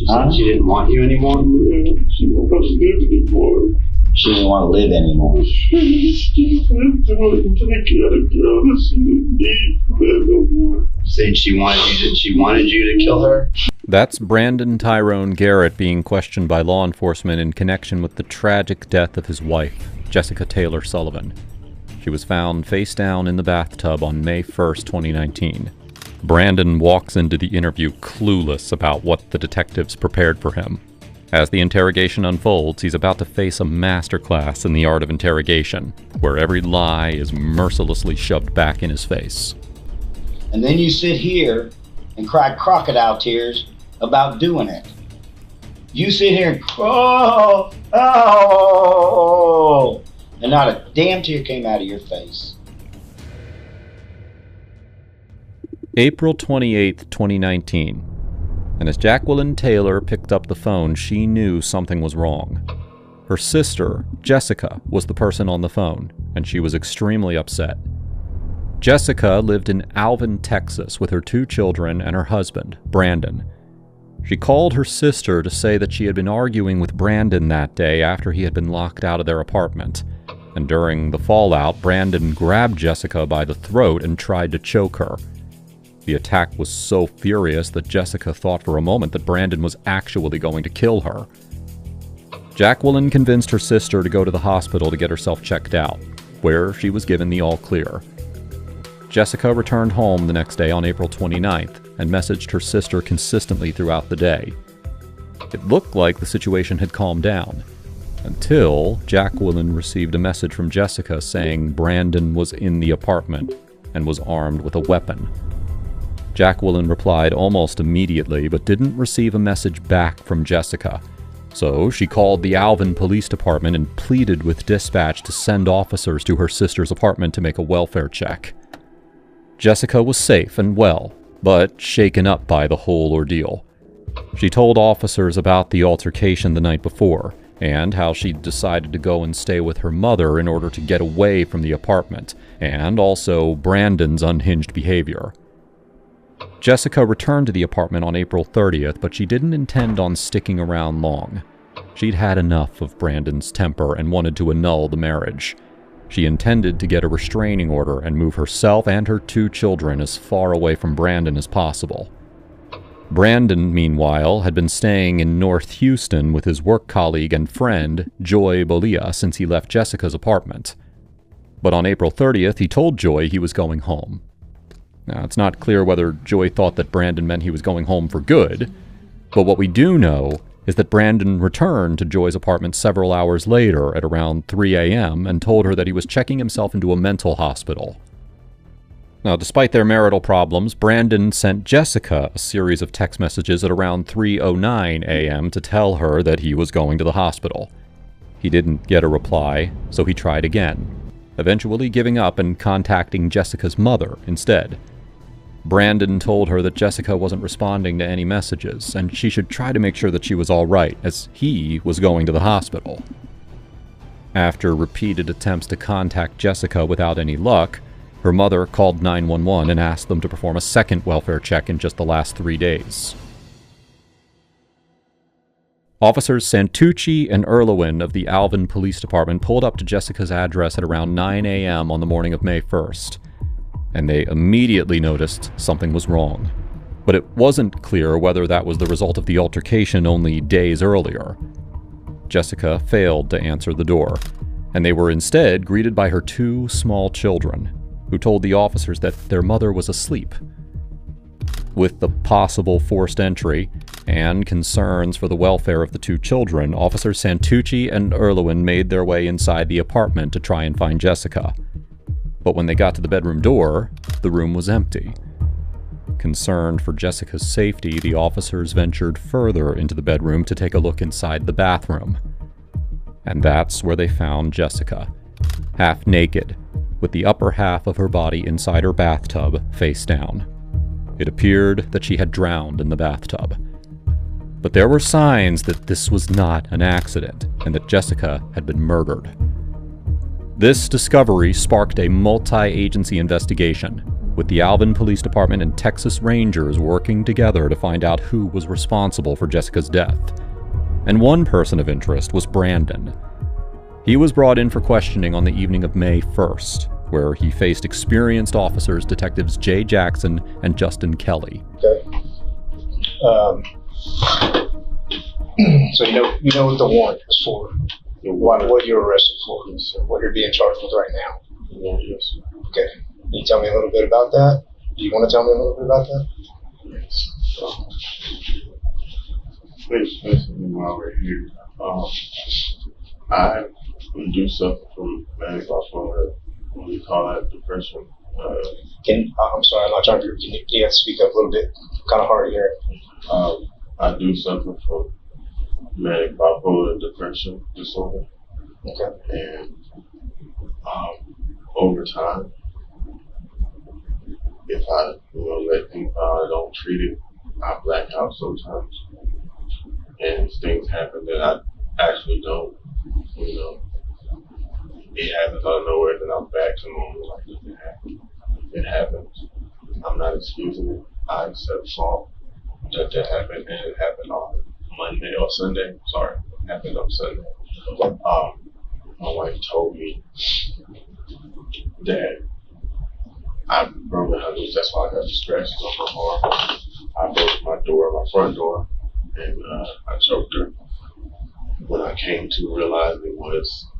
She said she didn't want you anymore? Yeah, she didn't want to live anymore. She didn't want to live anymore. She didn't take care of the girl that she didn't need to live no more. Saying she wanted you to kill her? That's Brandon Tyrone Garrett being questioned by law enforcement in connection with the tragic death of his wife, Jessica Taylor Sullivan. She was found face down in the bathtub on May 1st, 2019. Brandon walks into the interview clueless about what the detectives prepared for him. As the interrogation unfolds, he's about to face a masterclass in the art of interrogation, where every lie is mercilessly shoved back in his face. And then you sit here and cry crocodile tears about doing it. You sit here and and not a damn tear came out of your face. April 28th, 2019. And as Jacqueline Taylor picked up the phone, she knew something was wrong. Her sister, Jessica, was the person on the phone, and she was extremely upset. Jessica lived in Alvin, Texas, with her 2 children and her husband, Brandon. She called her sister to say that she had been arguing with Brandon that day after he had been locked out of their apartment. And during the fallout, Brandon grabbed Jessica by the throat and tried to choke her. The attack was so furious that Jessica thought for a moment that Brandon was actually going to kill her. Jacqueline convinced her sister to go to the hospital to get herself checked out, where she was given the all clear. Jessica returned home the next day on April 29th and messaged her sister consistently throughout the day. It looked like the situation had calmed down, until Jacqueline received a message from Jessica saying Brandon was in the apartment and was armed with a weapon. Jacqueline replied almost immediately, but didn't receive a message back from Jessica. So she called the Alvin Police Department and pleaded with dispatch to send officers to her sister's apartment to make a welfare check. Jessica was safe and well, but shaken up by the whole ordeal. She told officers about the altercation the night before, and how she'd decided to go and stay with her mother in order to get away from the apartment, and also Brandon's unhinged behavior. Jessica returned to the apartment on April 30th, but she didn't intend on sticking around long. She'd had enough of Brandon's temper and wanted to annul the marriage. She intended to get a restraining order and move herself and her 2 children as far away from Brandon as possible. Brandon, meanwhile, had been staying in North Houston with his work colleague and friend, Joy Bolia, since he left Jessica's apartment. But on April 30th, he told Joy he was going home. Now, it's not clear whether Joy thought that Brandon meant he was going home for good, but what we do know is that Brandon returned to Joy's apartment several hours later at around 3 a.m. and told her that he was checking himself into a mental hospital. Now, despite their marital problems, Brandon sent Jessica a series of text messages at around 3:09 a.m. to tell her that he was going to the hospital. He didn't get a reply, so he tried again, eventually giving up and contacting Jessica's mother instead. Brandon told her that Jessica wasn't responding to any messages, and she should try to make sure that she was all right, as he was going to the hospital. After repeated attempts to contact Jessica without any luck, her mother called 911 and asked them to perform a second welfare check in just the last 3 days. Officers Santucci and Erlewin of the Alvin Police Department pulled up to Jessica's address at around 9 a.m. on the morning of May 1st. And they immediately noticed something was wrong. But it wasn't clear whether that was the result of the altercation only days earlier. Jessica failed to answer the door, and they were instead greeted by her 2 small children, who told the officers that their mother was asleep. With the possible forced entry and concerns for the welfare of the 2 children, Officers Santucci and Erlewin made their way inside the apartment to try and find Jessica. But when they got to the bedroom door, the room was empty. Concerned for Jessica's safety, the officers ventured further into the bedroom to take a look inside the bathroom. And that's where they found Jessica, half naked, with the upper half of her body inside her bathtub, face down. It appeared that she had drowned in the bathtub. But there were signs that this was not an accident, and that Jessica had been murdered. This discovery sparked a multi-agency investigation, with the Alvin Police Department and Texas Rangers working together to find out who was responsible for Jessica's death. And one person of interest was Brandon. He was brought in for questioning on the evening of May 1st, where he faced experienced officers, Detectives Jay Jackson and Justin Kelly. Okay. So you know what the warrant was for, what you're arrested for, what you're being charged with right now. Yes. Okay. Can you tell me a little bit about that? Do you want to tell me a little bit about that? Yes. Basically, while we're here, I do suffer from manic bipolar. We call that depression. I'm sorry, I'm not trying to. You have to speak up a little bit. Kind of hard to hear. I do suffer from manic bipolar depression disorder. Okay. And over time, if I don't treat it, I black out sometimes. And things happen that I actually don't, it happens out of nowhere, then I'm back to normal like nothing happened. It happens. I'm not excusing it. I accept fault that happened, and it happened on Monday or Sunday. Sorry, it happened on Sunday. My wife told me that I broke her loose. That's why I got the scratches on my arm. I broke my front door, and I choked her. When I came to realize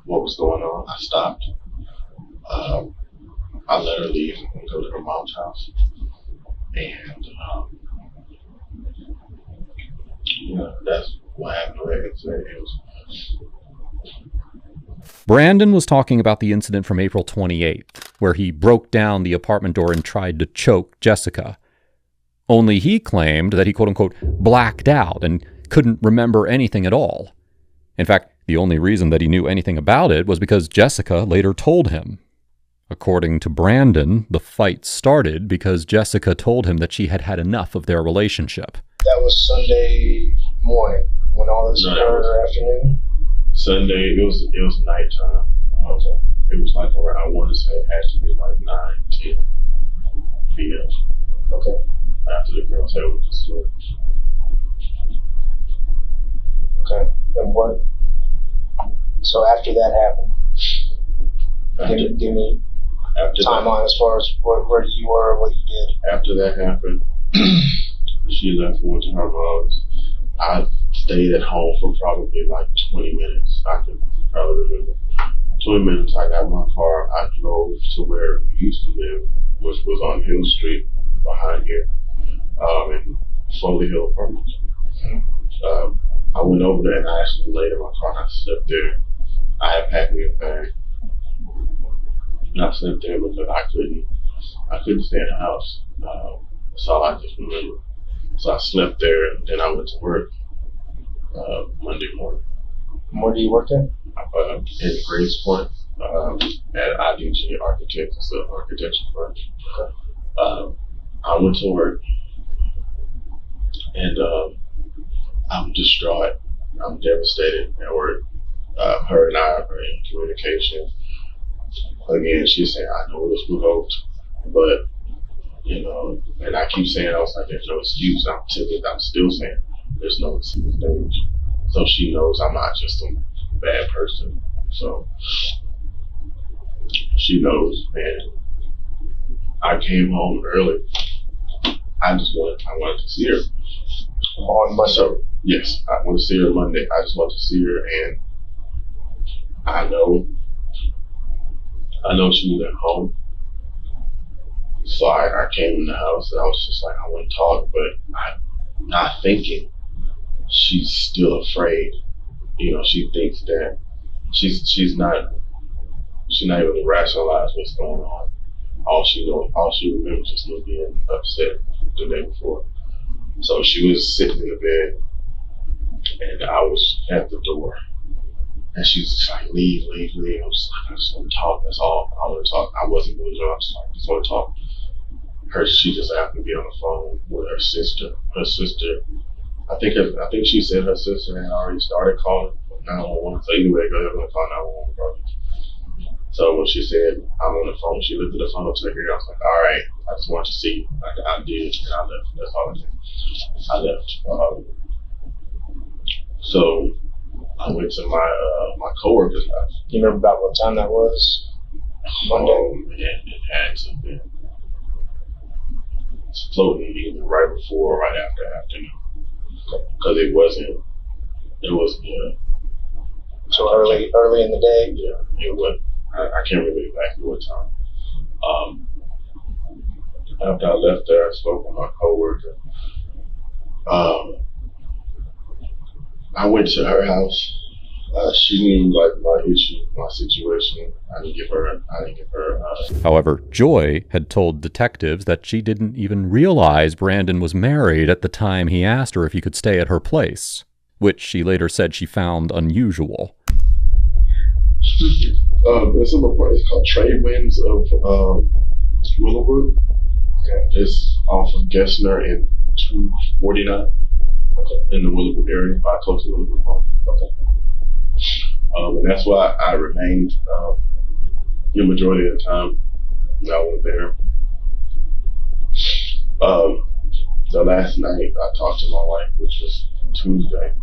what was going on, I stopped. I let her leave and go to her mom's house. And that's what happened with that incident. Brandon was talking about the incident from April 28th, where he broke down the apartment door and tried to choke Jessica. Only he claimed that he quote-unquote blacked out and couldn't remember anything at all. In fact, the only reason that he knew anything about it was because Jessica later told him. According to Brandon, the fight started because Jessica told him that she had had enough of their relationship. That was Sunday morning when all this occurred, or afternoon? Sunday, it was nighttime. Okay. It was like around, I want to say it had to be like 9, 10 p.m. Okay. After the girls had went to sleep. Okay. And what? So after that happened, give me timeline as far as where you were, what you did. After that happened, she left and went to her mom's. I stayed at home for probably like 20 minutes. I can probably remember. 20 minutes, I got in my car. I drove to where we used to live, which was on Hill Street behind here, in Foley Hill Apartments. I went over there and I actually laid in my car and I slept there. I had packed me a bag. And I slept there because I couldn't stay in the house. That's all I just remember. So I slept there, and then I went to work Monday morning. Where do you work at? In Grace Point at IDG Architects. It's an architecture firm. Okay. I went to work, and I'm distraught. I'm devastated at work. Her and I are in communication. Again, she's saying, I know it was provoked, but, and I keep saying, I was like, there's no excuse. I'm still saying, there's no excuse. So she knows I'm not just a bad person. So she knows, and I came home early. I wanted to see her. On Monday? So, yes, I want to see her Monday. I just want to see her, and I know she was at home. So I came in the house and I was just like, I want to talk, but I'm not thinking she's still afraid. She thinks that she's not able to rationalize what's going on. All she remembers is me being upset the day before. So she was sitting in the bed and I was at the door. And she's just like, leave. I was like, I just want to talk. That's all. I want to talk. I wasn't going to do it. I was like, I just want to talk. She just happened to be on the phone with her sister. Her sister, I think she said her sister had already started calling 911. So either way, go ahead and call 911. So when she said, I'm on the phone, she lifted the phone up to her ear. I was like, all right, I just wanted to see you. I did, and I left. That's all I did. I left. So I went to my coworker's house. You remember about what time that was? Monday? It had to be floating either right before or right after afternoon. Because it was so early in the day? Yeah, it was. I can't remember exactly what time. After I left there, I spoke with my coworker. I went to her house. She knew like my issue, my situation. I didn't give her. However, Joy had told detectives that she didn't even realize Brandon was married at the time he asked her if he could stay at her place, which she later said she found unusual. There's a place called Trade Winds of Willowbrook. It's off of Gessner and 249 in the Willowbrook area, by close to Willowbrook Park. And that's why I remained the majority of the time I was there. The last night I talked to my wife, which was Tuesday.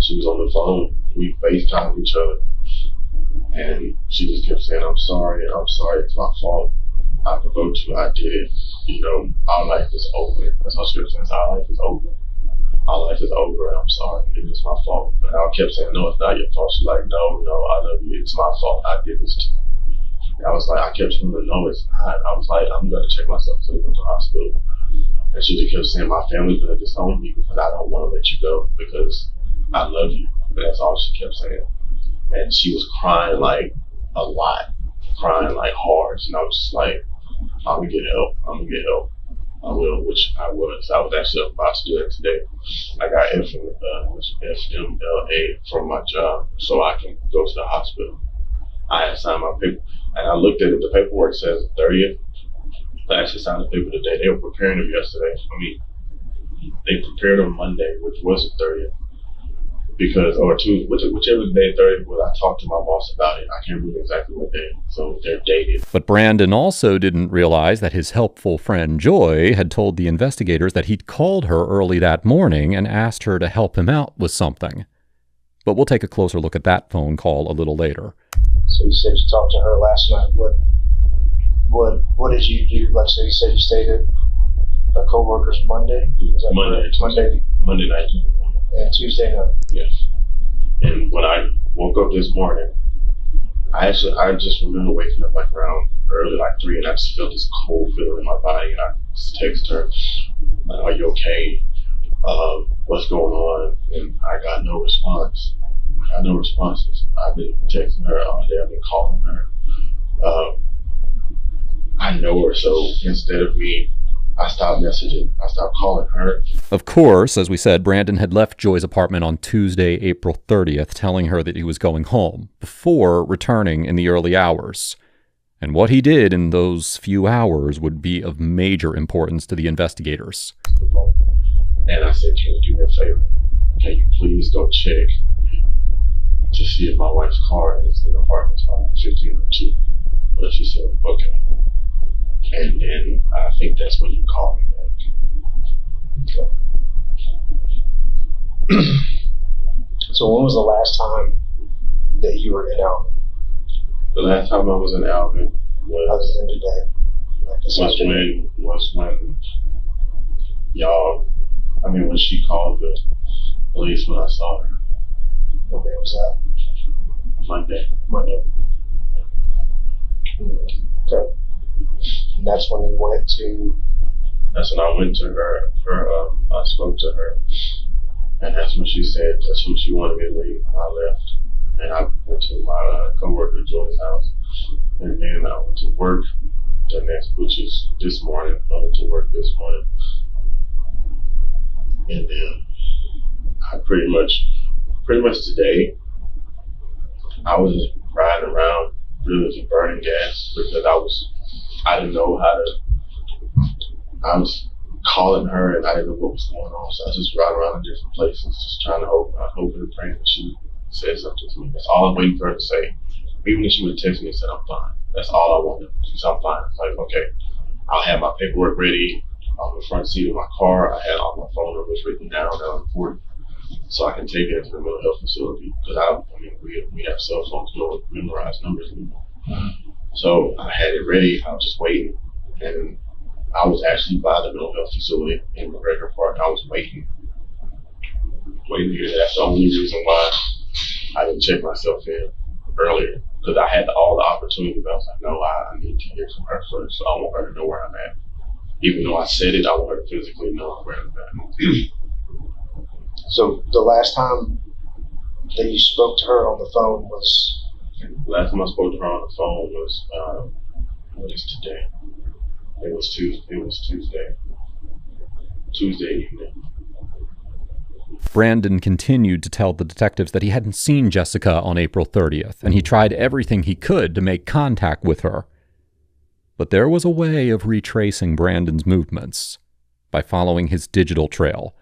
She was on the phone. We FaceTimed each other, and she just kept saying, I'm sorry, it's my fault. I provoked you, I did it. You know, our life is over. That's all she kept saying, our life is over. Our life is over, and I'm sorry. It was my fault. But I kept saying, no, it's not your fault. She's like, no, I love you. It's my fault. I did this to you. And I was like, I kept telling her, no, it's not. I was like, I'm going to check myself so I go to the hospital. And she just kept saying, my family's going to disown me because I don't want to let you go because I love you. And that's all she kept saying. And she was crying like a lot, crying like hard. And I was just like, I'm going to get help. I will, which I was. I was actually about to do that today. I got FMLA from my job so I can go to the hospital. I had signed my paper, and I looked at it. The paperwork says the 30th. I actually signed the paper today. They were preparing them yesterday. They prepared them Monday, which was the 30th. Because, or Tuesday, whichever day 30th was, I talked to my boss about it. I can't remember exactly what day, so they're dated. But Brandon also didn't realize that his helpful friend Joy had told the investigators that he'd called her early that morning and asked her to help him out with something. But we'll take a closer look at that phone call a little later. So you said you talked to her last night. What did you do? Like, so you said you stayed at a co-worker's Monday? Monday night. And Tuesday night. Yes. And when I woke up this morning, I just remember waking up like around early, like 3, and I just felt this cold feeling in my body. And I just texted her, like, are you okay? What's going on? And I got no response. I got no responses. I've been texting her all day. I've been calling her. I know her, so instead of me, I stopped messaging. I stopped calling her. Of course, as we said, Brandon had left Joy's apartment on Tuesday, April 30th, telling her that he was going home, before returning in the early hours. And what he did in those few hours would be of major importance to the investigators. And I said, can you do me a favor? Can you please go check to see if my wife's car is in the apartment spot 1502? But she said, okay. And then I think that's when you called me back. Okay. So when was the last time that you were in Alvin? The last time I was in Alvin other than today? Was when y'all, when she called the police when I saw her. What day was that? Monday. Okay. And that's when you went to? That's when I went to her. I spoke to her. And that's when she said that's when she wanted me to leave. I left. And I went to my co-worker Joy's house. And then I went to work the next, which is this morning. I went to work this morning. And then I pretty much today, I was just riding around, really just burning gas because I didn't know how to, I was calling her and I didn't know what was going on. So I was just riding around in different places, just trying to hoping and praying that she said something to me. That's all I'm waiting for her to say. Even if she would text me and said, I'm fine. That's all I wanted. She said, I'm fine. It's like, okay, I'll have my paperwork ready on the front seat of my car. I had all my phone numbers written down on the board so I can take it to the mental health facility. Because we have cell phones, we don't memorize numbers anymore. So I had it ready. I was just waiting. And I was actually by the mental health facility in McGregor Park. I was waiting to hear that. That's the only reason why I didn't check myself in earlier, because I had all the opportunity, but I was like, no, I need to hear from her first. So I want her to know where I'm at. Even though I said it, I want her to physically know where I'm at. So the last time that you spoke to her on the phone was? Last time I spoke to her on the phone was, what is today? It was Tuesday. Tuesday evening. Brandon continued to tell the detectives that he hadn't seen Jessica on April 30th, and he tried everything he could to make contact with her. But there was a way of retracing Brandon's movements by following his digital trail.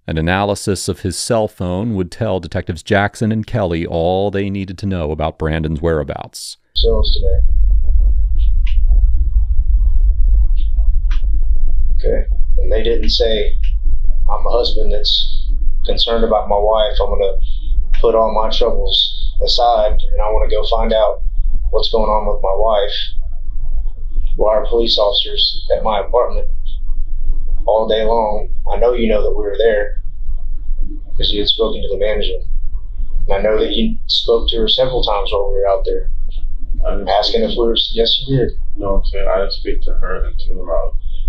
An analysis of his cell phone would tell Detectives Jackson and Kelly all they needed to know about Brandon's whereabouts. Sales today. Okay. And they didn't say, I'm a husband that's concerned about my wife. I'm going to put all my troubles aside and I want to go find out what's going on with my wife. Why are police officers at my apartment all day long? I know you know that we were there because you had spoken to the manager. And I know that you spoke to her several times while we were out there. Asking if we were, yes you did. No, I'm saying I didn't speak to her until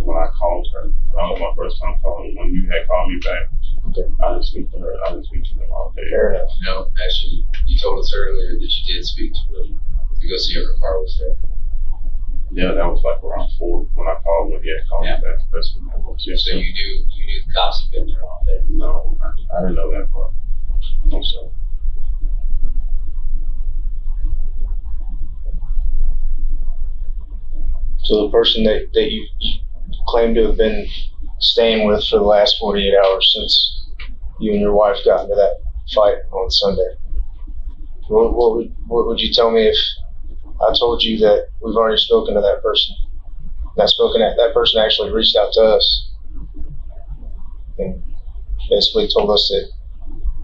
when I called her. That was my first time calling. When you had called me back, okay. I didn't speak to her. I didn't speak to them all day. Fair enough. No, actually, you told us earlier that you did speak to her to go see if her car was there. Yeah, that was like around 4 when I called when he had called me back. That's when I was. So you knew the cops had been there all day? No, I didn't know that part. I'm sorry. So the person that you claim to have been staying with for the last 48 hours since you and your wife got into that fight on Sunday, what would you tell me if I told you that we've already spoken to that person? That person actually reached out to us and basically told us that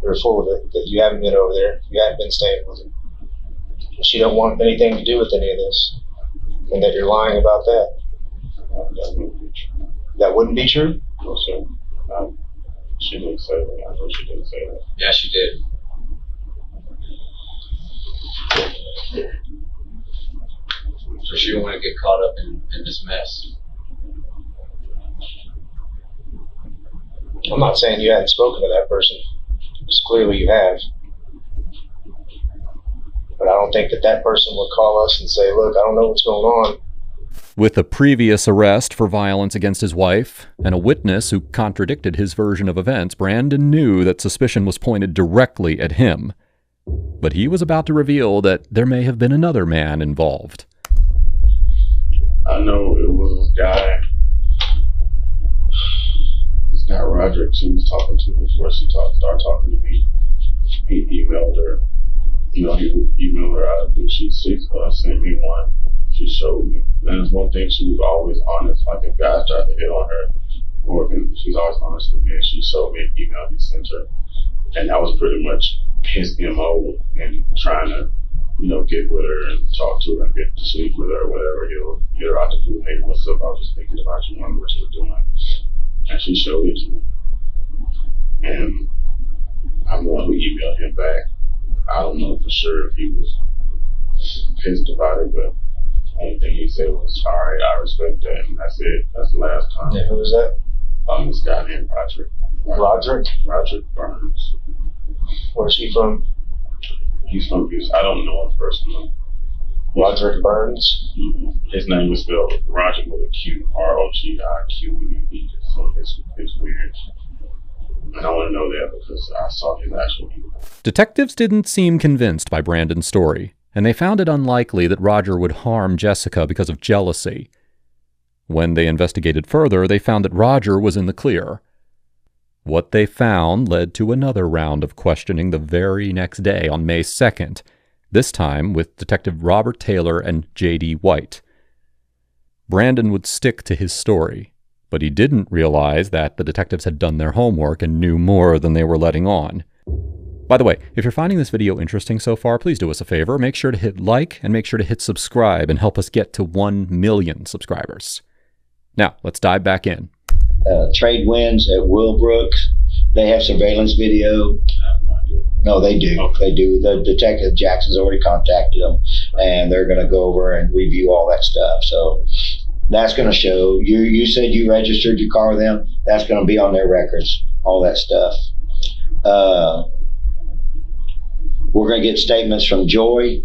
you're full of it, that you haven't been over there, you haven't been staying with her. She don't want anything to do with any of this, and that you're lying about that. That wouldn't be true? No, sir. She didn't say that. I know she didn't say that. Yeah, she did. So she didn't want to get caught up in this mess. I'm not saying you hadn't spoken to that person, because clearly you have. But I don't think that person would call us and say, look, I don't know what's going on. With a previous arrest for violence against his wife and a witness who contradicted his version of events, Brandon knew that suspicion was pointed directly at him. But he was about to reveal that there may have been another man involved. I know it was this guy Roderick, she was talking to before she started talking to me. He emailed her. He would email her out of she sent me one. She showed me. And there's one thing, she was always honest. Like if guys tried to hit on her, or she's always honest with me, and she showed me an email he sent her. And that was pretty much his MO in trying to, get with her and talk to her and get to sleep with her or whatever. He'll get her out the blue. Hey, what's up? I was just thinking about you, wondering what you were doing. And she showed it to me. And I'm the one who emailed him back. I don't know for sure if he was pissed about it, but the only thing he said was, all right, I respect that. And that's it. That's the last time. Yeah, who was that? This guy named Roderick. Roderick Burns. Where's he from? He's from Houston. I don't know him personally. Roderick Burns? Mm-hmm. His name is spelled Roger with a Q, ROGIQUE. So it's weird. And I want to know that because I saw his actual email. Detectives didn't seem convinced by Brandon's story, and they found it unlikely that Roger would harm Jessica because of jealousy. When they investigated further, they found that Roger was in the clear. What they found led to another round of questioning the very next day, on May 2nd, this time with Detective Robert Taylor and J.D. White. Brandon would stick to his story, but he didn't realize that the detectives had done their homework and knew more than they were letting on. By the way, if you're finding this video interesting so far, please do us a favor. Make sure to hit like and make sure to hit subscribe and help us get to 1 million subscribers. Now, let's dive back in. Trade winds at Willbrook. They have surveillance video. No, they do. Okay. They do. The detective Jackson's already contacted them, and they're going to go over and review all that stuff. So that's going to show. You said you registered your car with them. That's going to be on their records. All that stuff. We're going to get statements from Joy.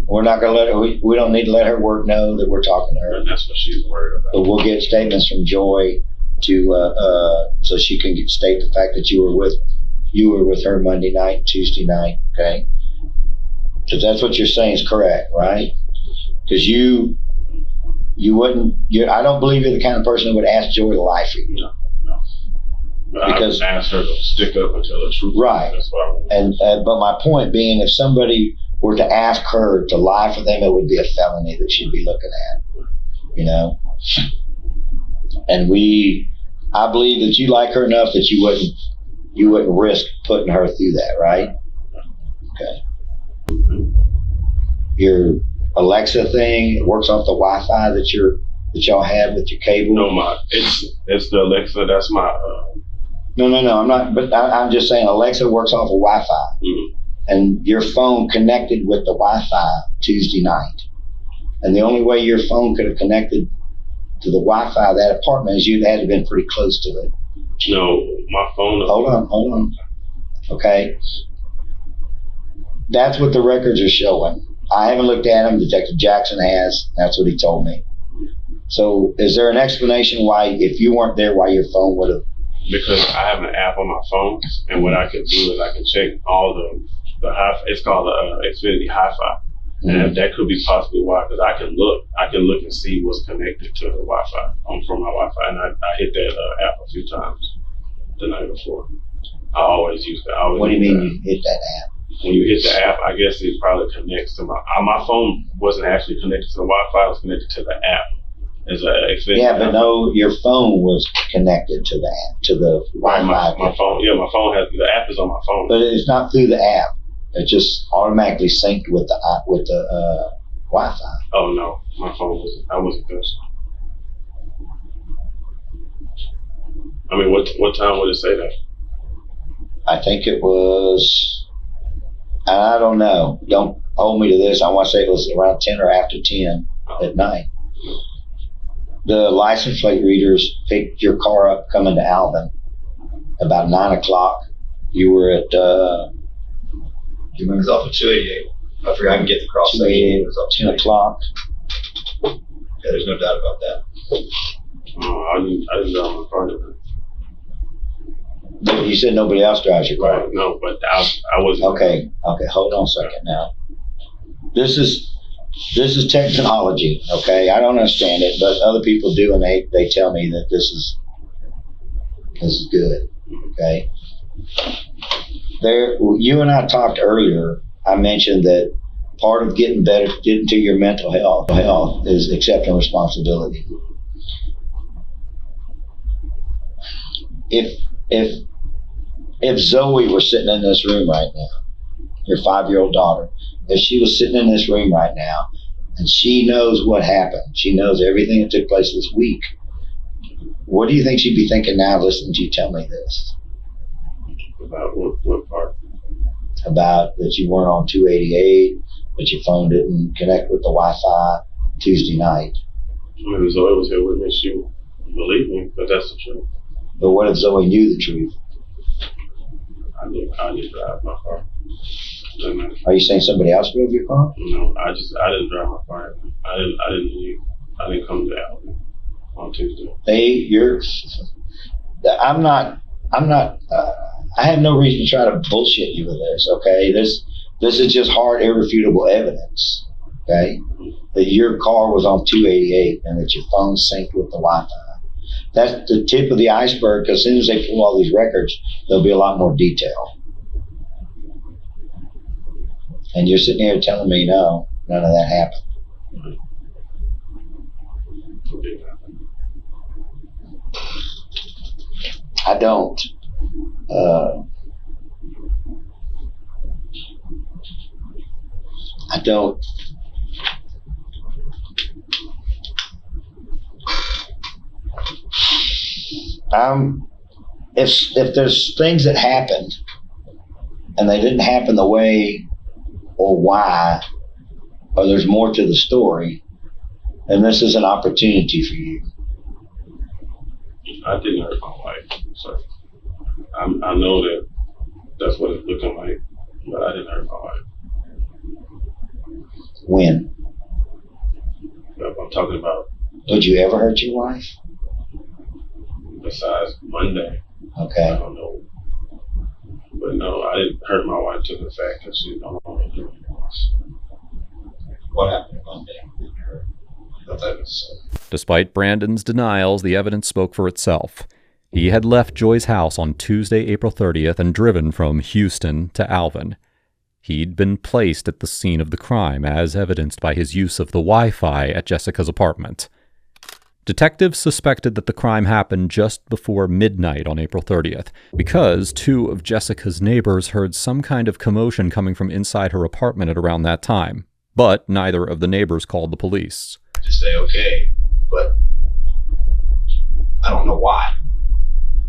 We're not going to let her. We don't need to let her work know that we're talking to her. And that's what she's worried about. But we'll get statements from Joy to so she can state the fact that you were with her Monday night, Tuesday night, okay? Because that's what you're saying is correct, right? Because you wouldn't. I don't believe you're the kind of person who would ask Joy to lie for you. No. But Because- I asked her to stick up and tell the truth. Right. That's what I want. And but my point being, if somebody were to ask her to lie for them, it would be a felony that she'd be looking at, you know. And I believe that you like her enough that you wouldn't risk putting her through that, right? Okay. Your Alexa thing, it works off the Wi-Fi that y'all have with your cable. No, it's the Alexa. That's my. No, I'm not. But I'm just saying, Alexa works off of Wi-Fi, and your phone connected with the Wi-Fi Tuesday night. And the only way your phone could have connected to the Wi-Fi of that apartment is you'd had to have been pretty close to it. No, my phone. Hold on. Okay. That's what the records are showing. I haven't looked at them. Detective Jackson has. That's what he told me. So is there an explanation why, if you weren't there, why your phone would have? Because I have an app on my phone, and what I can do is I can check all the hi. It's called the Xfinity Hi-Fi, and that could be possibly why. Because I can look and see what's connected to the Wi-Fi from my Wi-Fi, and I hit that app a few times the night before. I always use that. What do you mean you hit that app? When you hit the app, I guess it probably connects to my phone. Wasn't actually connected to the Wi-Fi. It was connected to the app. As a Xfinity. Yeah, but no, your phone was connected to the app, to the Wi-Fi. My phone. Yeah, my phone has the app is on my phone. But it's not through the app. It's just automatically synced with the Wi-Fi. Oh no, my phone wasn't. I wasn't there. I mean, what time would it say that? I think it was. I don't know. Don't hold me to this. I want to say it was around 10 or after 10 at night. The license plate readers picked your car up coming to Alvin about 9 o'clock. You were at. It was off of 288. I forgot I can get the cross section. It was off 10 o'clock. Yeah, there's no doubt about that. I didn't drive my car. You said nobody else drives your car. Right. No, but I wasn't. Okay. Hold on a second now. This is technology, okay? I don't understand it, but other people do, and they tell me that this is good, okay? You and I talked earlier. I mentioned that part of getting to your mental health is accepting responsibility. If Zoe were sitting in this room right now, your 5-year-old daughter, if she was sitting in this room right now and she knows what happened, she knows everything that took place this week, what do you think she'd be thinking now listening to you tell me this? About what part? About that you weren't on 288, that your phone didn't connect with the Wi-Fi Tuesday night. I mean, Zoe was here with me. She would believe me, but that's the truth. But what if Zoe knew the truth? I didn't drive my car. Are you saying somebody else drove your car? No, I didn't drive my car. I didn't leave. I didn't come to Alvin on Tuesday. I have no reason to try to bullshit you with this, okay? This is just hard, irrefutable evidence, okay? That your car was on 288 and that your phone synced with the Wi-Fi. That's the tip of the iceberg, because as soon as they pull all these records, there'll be a lot more detail. And you're sitting here telling me, no, none of that happened. It didn't happen. I don't. I don't. If there's things that happened and they didn't happen the way or why, or there's more to the story, then this is an opportunity for you. I didn't hurt my wife, so I know that that's what it's looking like, but I didn't hurt my wife. When? I'm talking about Would you ever hurt your wife? besides Monday. I Okay. don't know. But no, I didn't hurt my wife to the fact that she's no longer doing it. What happened Monday? I thought that was Despite Brandon's denials, the evidence spoke for itself. He had left Joy's house on Tuesday, April 30th, and driven from Houston to Alvin. He'd been placed at the scene of the crime, as evidenced by his use of the Wi-Fi at Jessica's apartment. Detectives suspected that the crime happened just before midnight on April 30th, because 2 of Jessica's neighbors heard some kind of commotion coming from inside her apartment at around that time. But neither of the neighbors called the police. to say, okay, but I don't know why.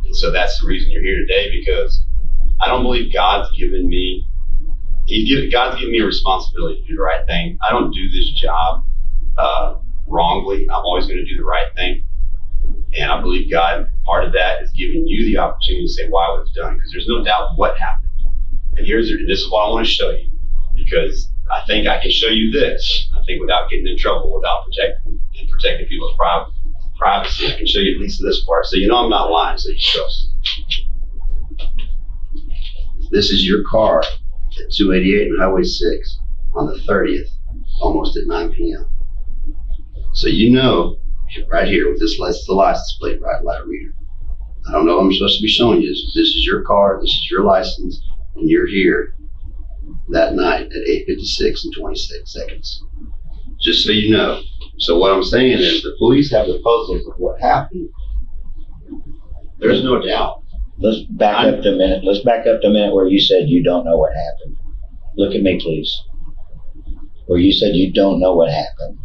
And so that's the reason you're here today, because I don't believe God's given me a responsibility to do the right thing. I don't do this job wrongly. I'm always going to do the right thing. And I believe God, part of that is giving you the opportunity to say why it was done, because there's no doubt what happened. And this is what I want to show you, because I think I can show you this. I think without getting in trouble, without protecting people's privacy, I can show you at least this part. So you know I'm not lying, so you trust. This is your car at 288 and Highway 6 on the 30th, almost at 9 p.m. So you know, right here with this, the license plate, right, light reader. I don't know what I'm supposed to be showing you. This is your car, this is your license, and you're here that night at 8:56 and 26 seconds. Just so you know. So what I'm saying is the police have the puzzles of what happened. There's no doubt. Let's back up to a minute. Let's back up to a minute where you said you don't know what happened. Look at me, please. Where you said you don't know what happened.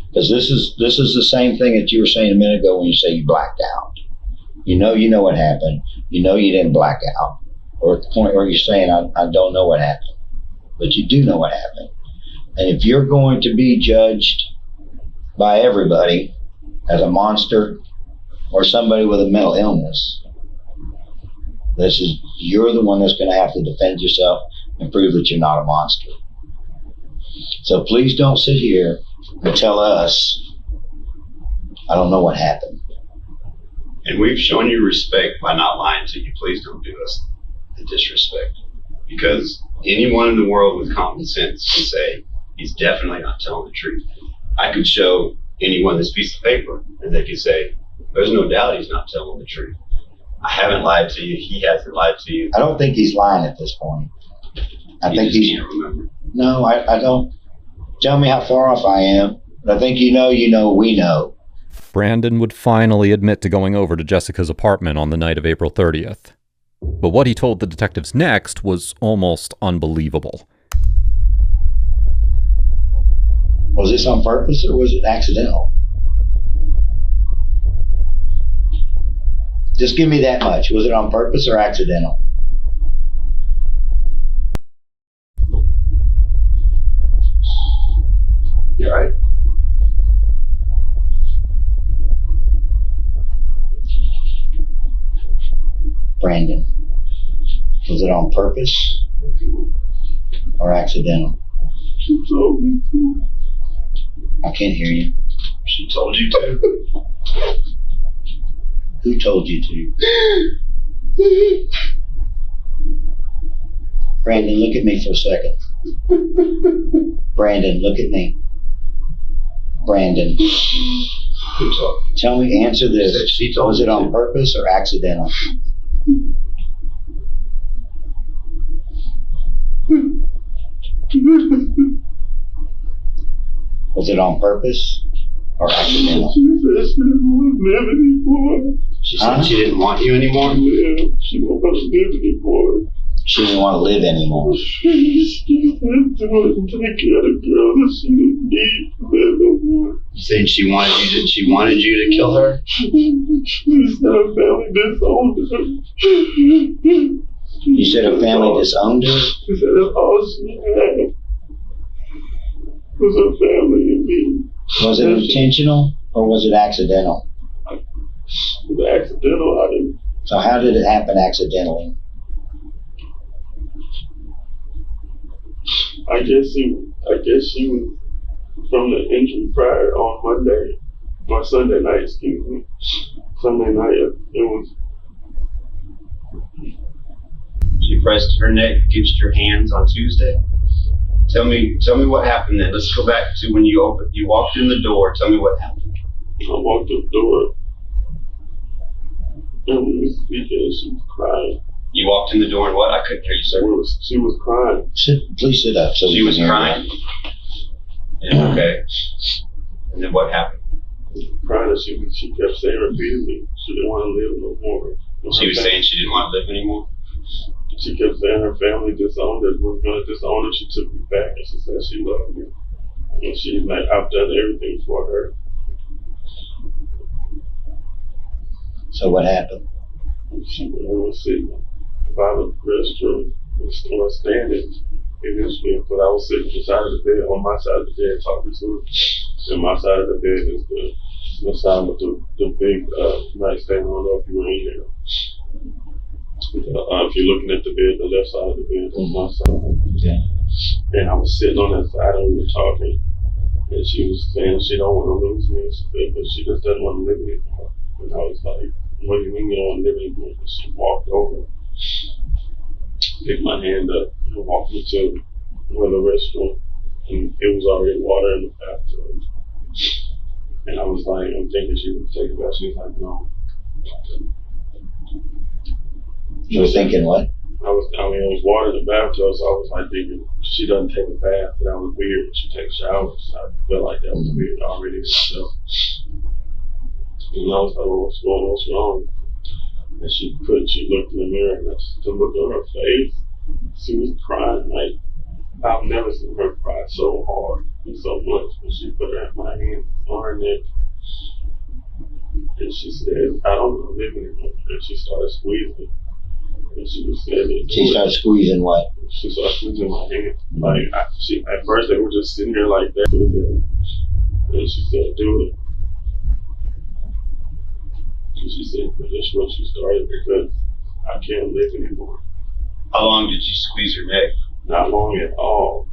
Because this is the same thing that you were saying a minute ago when you say you blacked out. You know what happened. You know you didn't black out. Or at the point where you're saying, I don't know what happened. But you do know what happened. And if you're going to be judged by everybody as a monster or somebody with a mental illness, you're the one that's going to have to defend yourself and prove that you're not a monster. So please don't sit here and tell us, I don't know what happened. And we've shown you respect by not lying to you. Please don't do us the disrespect. Because anyone in the world with common sense can say, he's definitely not telling the truth. I could show anyone this piece of paper and they could say, there's no doubt he's not telling the truth. I haven't lied to you. He hasn't lied to you. I don't think he's lying at this point. I think he can't remember. No, I don't. Tell me how far off I am. But I think we know. Brandon would finally admit to going over to Jessica's apartment on the night of April 30th. But what he told the detectives next was almost unbelievable. Was this on purpose or was it accidental? Just give me that much. Was it on purpose or accidental? You're right. Brandon, was it on purpose or accidental? She told me to. I can't hear you. She told you to. Who told you to? Brandon, look at me for a second. Brandon, look at me. Brandon, Who told me? tell me, answer this. She told Was it me on to. purpose or accidental? Was it on purpose or accidental? She said she didn't want to live anymore. She said she didn't want you anymore. Yeah, she didn't want to live anymore. She didn't want to live anymore. She didn't take care of the girl that she didn't need to live no more. You saying she wanted you to kill her? She said her family disowned her. You said her family disowned her? She said that's all she had was her family and me. Was it intentional or was it accidental? It was accidental. So how did it happen accidentally? I guess she was from the injury prior on Monday or Sunday night, excuse me. Sunday night it was. She pressed her neck against your hands on Tuesday. Tell me what happened then. Let's go back to when you walked in the door. Tell me what happened. I walked in the door and we was speaking and she was crying. You walked in the door and what? I couldn't hear you, sir. She was crying. Please sit up. So she was crying? Yeah, okay. And then what happened? Crying and she kept saying repeatedly she didn't want to live no more. She was saying she didn't want to live anymore? She kept saying her family disowned her, was going to disown her. She took me back and she said she loved me. And she's like, I've done everything for her. So what happened? She was sitting by the restroom or standing in this bed, but I was sitting beside the bed, on my side of the bed, talking to her. And my side of the bed is the side with the big nightstand. I don't know if you were in there. If you're looking at the bed, the left side of the bed, that's my side. Yeah. And I was sitting on that side and we were talking. And she was saying she don't want to lose me, but she just doesn't want to live anymore. And I was like, what do you mean you don't want to live anymore? And she walked over, picked my hand up, and walked me to where the restroom. And it was already water in the bathtub. And I was like, I'm thinking she would take a bath. She was like, no. You were thinking what? It was water in the bathtub, so I was like thinking she doesn't take a bath. That was weird. She takes showers. I felt like that was weird already in itself. And I was like, what's wrong? And she looked in the mirror and to look at her face, she was crying like I've never seen her cry so hard and so much. And she put my hand on her neck and she said, I don't want to live anymore. And she started squeezing. And she was saying, she started squeezing what? She started squeezing my hand. Like at first they were just sitting there like that. And she said, do it. And she said, that's when she started because I can't live anymore. How long did you squeeze her neck? Not long at all.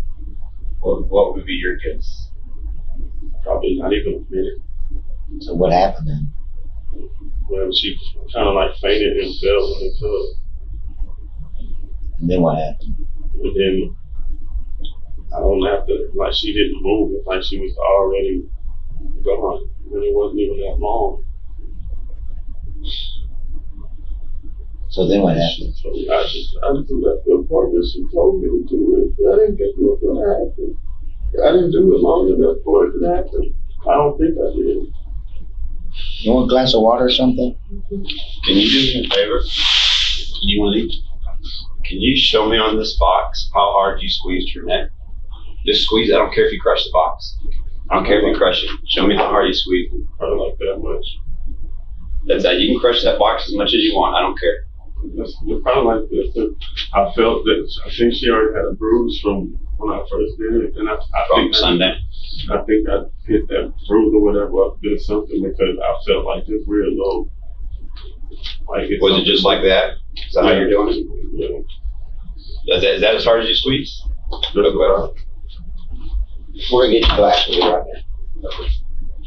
What would be your guess? Probably not even a minute. So what happened then? Well, she kind of like fainted and fell in the tub. And then what happened? And then I don't have to, like she didn't move. It's like she was already gone. And it wasn't even that long. So then what happened? So I just left the apartment. She told me to do it. I didn't think it was going to happen. I didn't do it long enough for it to happen. I don't think I did. You want a glass of water or something? Can you do me a favor? Can you show me on this box how hard you squeezed her neck? Just squeeze it. I don't care if you crush the box. I don't care if you crush it. Show me how hard you squeezed it. Probably like that much. That's that. You can crush that box as much as you want. I don't care. It's probably like this. I felt that I think she already had a bruise from when I first did it, and I think Sunday. I think I hit that bruise or whatever up did something because I felt like this real low. Like was it just like that? Is that how you're doing it? Yeah. Is that as hard as you squeeze? We're gonna get you a glass of water right now.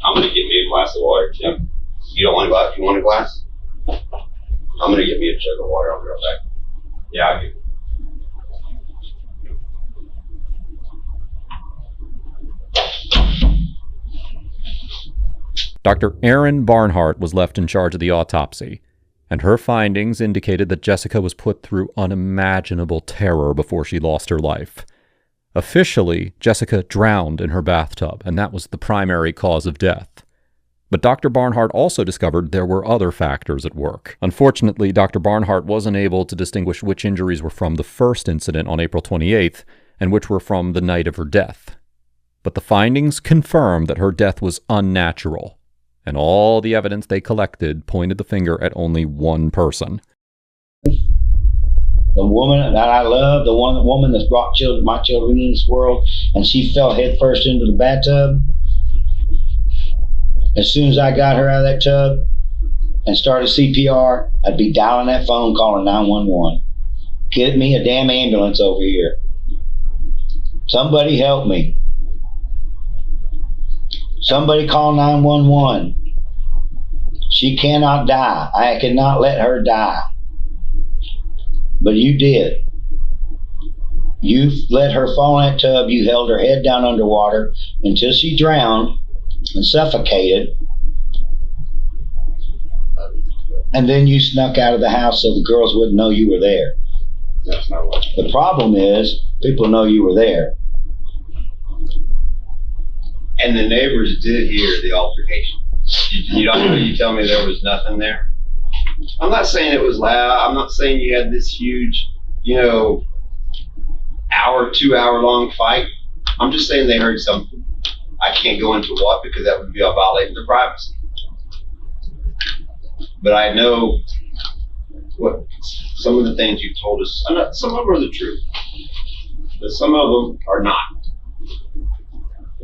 I'm gonna get me a glass of water, Tim. You don't want a glass? You want a glass? I'm gonna get me a jug of water. I'll be right back. Yeah, I'll get it. Dr. Erin Barnhart was left in charge of the autopsy, and her findings indicated that Jessica was put through unimaginable terror before she lost her life. Officially, Jessica drowned in her bathtub, and that was the primary cause of death. But Dr. Barnhart also discovered there were other factors at work. Unfortunately, Dr. Barnhart wasn't able to distinguish which injuries were from the first incident on April 28th and which were from the night of her death. But the findings confirmed that her death was unnatural, and all the evidence they collected pointed the finger at only one person. The woman that I love, the woman that's brought my children into this world, and she fell head first into the bathtub. As soon as I got her out of that tub and started CPR, I'd be dialing that phone, calling 911. Get me a damn ambulance over here. Somebody help me. Somebody call 911. She cannot die. I cannot let her die. But you did. You let her fall in that tub. You held her head down underwater until she drowned and suffocated. And then you snuck out of the house so the girls wouldn't know you were there. That's not what. The problem is, people know you were there. And the neighbors did hear the altercation. You tell me there was nothing there? I'm not saying it was loud. I'm not saying you had this huge, 2 hour long fight. I'm just saying they heard something. I can't go into what, because that would be a violating their privacy. But I know what some of the things you've told us. Some of them are the truth, but some of them are not.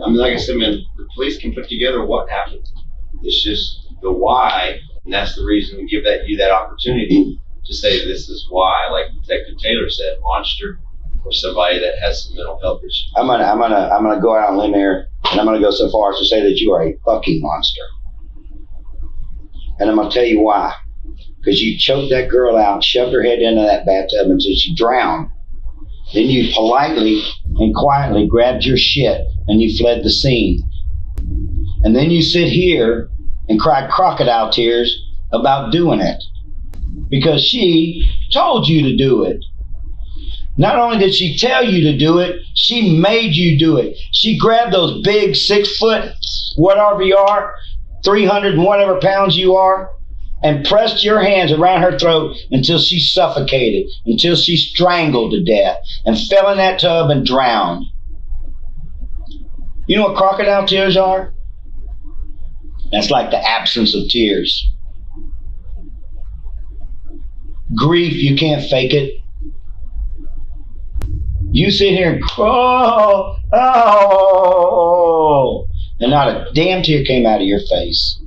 I mean, like I said, man, the police can put together what happened. It's just the why, and that's the reason we give you that opportunity to say this is why. Like Detective Taylor said, monster, or somebody that has some mental health issues. I'm gonna go out on a limb here, and I'm gonna go so far as to say that you are a fucking monster. And I'm gonna tell you why. Because you choked that girl out, shoved her head into that bathtub until she drowned. Then you politely and quietly grabbed your shit and you fled the scene. And then you sit here and cry crocodile tears about doing it. Because she told you to do it. Not only did she tell you to do it, she made you do it. She grabbed those big 6 foot, whatever you are, 300 and whatever pounds you are, and pressed your hands around her throat until she suffocated, until she strangled to death, and fell in that tub and drowned. You know what crocodile tears are? That's like the absence of tears. Grief, you can't fake it. You sit here and crawl, oh, and not a damn tear came out of your face.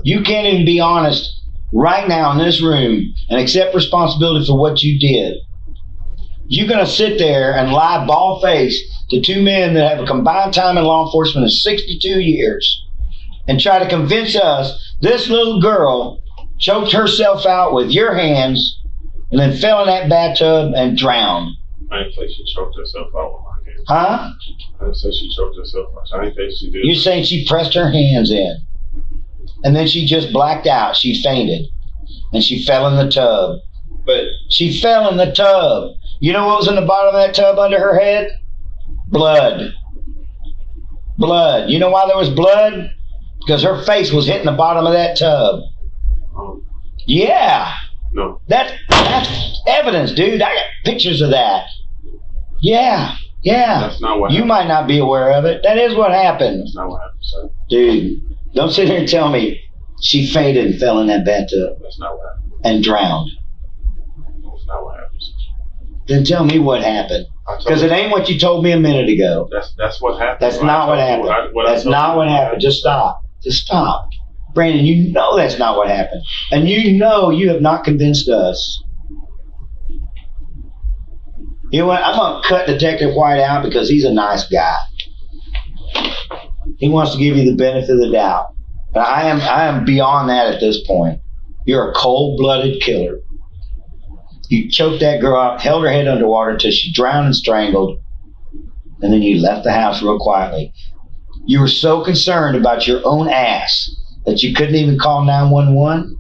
You can't even be honest right now in this room and accept responsibility for what you did. You're going to sit there and lie bald-faced to 2 men that have a combined time in law enforcement of 62 years and try to convince us this little girl choked herself out with your hands and then fell in that bathtub and drowned. I didn't say she choked herself out with my hands. Huh? I didn't say she choked herself out. I didn't think she did. You're saying she pressed her hands in. And then she just blacked out. She fainted. And she fell in the tub. But she fell in the tub. You know what was in the bottom of that tub under her head? Blood. Blood. You know why there was blood? Because her face was hitting the bottom of that tub. Yeah. No. That's evidence, dude. I got pictures of that. Yeah. That's not what happened. You might not be aware of it. That is what happened. That's not what happened, sir. Dude, don't sit here and tell me she fainted and fell in that bathtub. That's not what happened. And drowned. That's not what happened, sir. Then tell me what happened. Because it ain't what you told me a minute ago. That's what happened. That's not what happened. That's not what happened. Just stop. Just stop. Brandon, you know that's not what happened. And you know you have not convinced us. You know what? I'm going to cut Detective White out because he's a nice guy. He wants to give you the benefit of the doubt. But I am beyond that at this point. You're a cold-blooded killer. You choked that girl out, held her head underwater until she drowned and strangled, and then you left the house real quietly. You were so concerned about your own ass that you couldn't even call 911,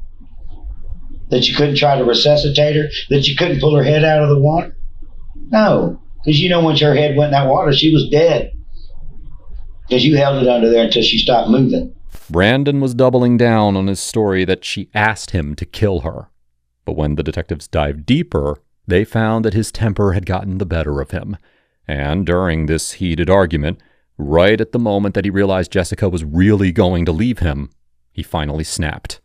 that you couldn't try to resuscitate her, that you couldn't pull her head out of the water. No, Because you know, once her head went in that water, she was dead. Because you held it under there until she stopped moving. Brandon was doubling down on his story that she asked him to kill her. But when the detectives dived deeper, they found that his temper had gotten the better of him. And during this heated argument, right at the moment that he realized Jessica was really going to leave him, he finally snapped.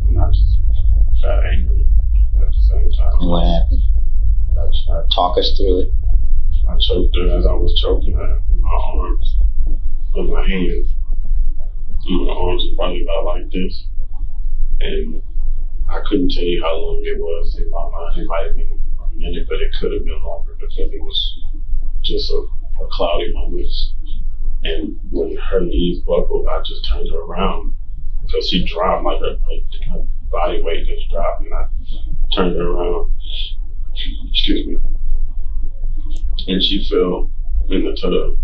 And I just got angry at the same time. And what happened? Talk us through it. I choked her as I was choking her in my arms with my hands. And my arms were probably about like this. And I couldn't tell you how long it was in my mind. It might have been a minute, but it could have been longer because it was just a cloudy moment. And when her knees buckled, I just turned her around because she dropped, like her body weight just dropped, and I turned her around. Excuse me. And she fell in the tub,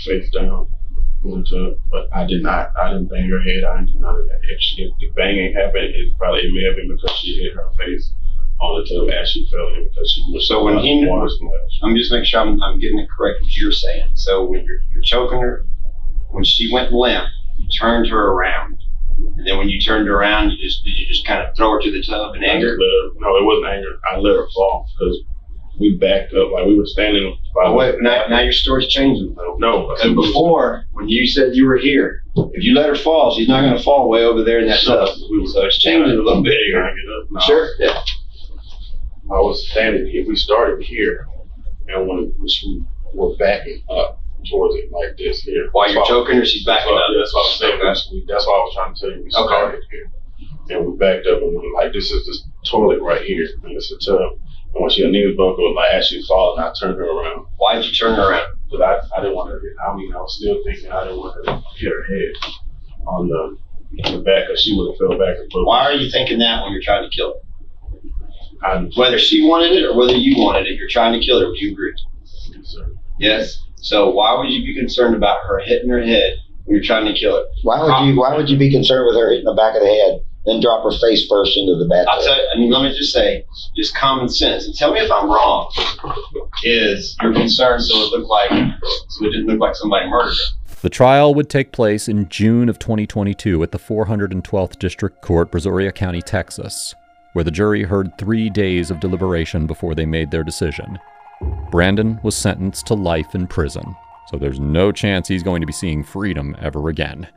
face down in the tub. But I didn't bang her head. I didn't do none of that. If the banging happened, it may have been because she hit her face on the tub as she fell in because she was. So when he, I'm just making sure I'm getting it correct what you're saying. So when you're choking her, when she went limp, you turned her around. And then when you turned her around, did you just kind of throw her to the tub in anger? No, it wasn't anger. I let her fall because we backed up, like we were standing. Now your story's changing. No, because before, when you said you were here, if you let her fall, she's not going to fall way over there in that tub. So it's changing a little bit here. No. Sure. Yeah. I was standing here. We started here, and when we were backing up towards it like this here. While you're choking her, she's backing up. That's what I was saying. That's what I was trying to tell you. We started here, and we backed up, and we were like, this is this toilet right here, and it's a tub. And when she knees buckled, like as she was falling, I turned her around. Why did you turn her around? Because I didn't want her to hit. I mean, I was still thinking I didn't want her to hit her head on the back, because she would have fell back and put. Why are you thinking that when you're trying to kill her? Whether she wanted it or whether you wanted it, you're trying to kill her. Would you agree? Yes, sir. Yes. So why would you be concerned about her hitting her head when you're trying to kill her? Why would you be concerned with her hitting the back of the head, then drop her face first into the bathtub? I'll tell you, I mean, let me just say, just common sense, and tell me if I'm wrong, is you're concerned so it didn't look like somebody murdered her. The trial would take place in June of 2022 at the 412th District Court, Brazoria County, Texas, where the jury heard 3 days of deliberation before they made their decision. Brandon was sentenced to life in prison, so there's no chance he's going to be seeing freedom ever again.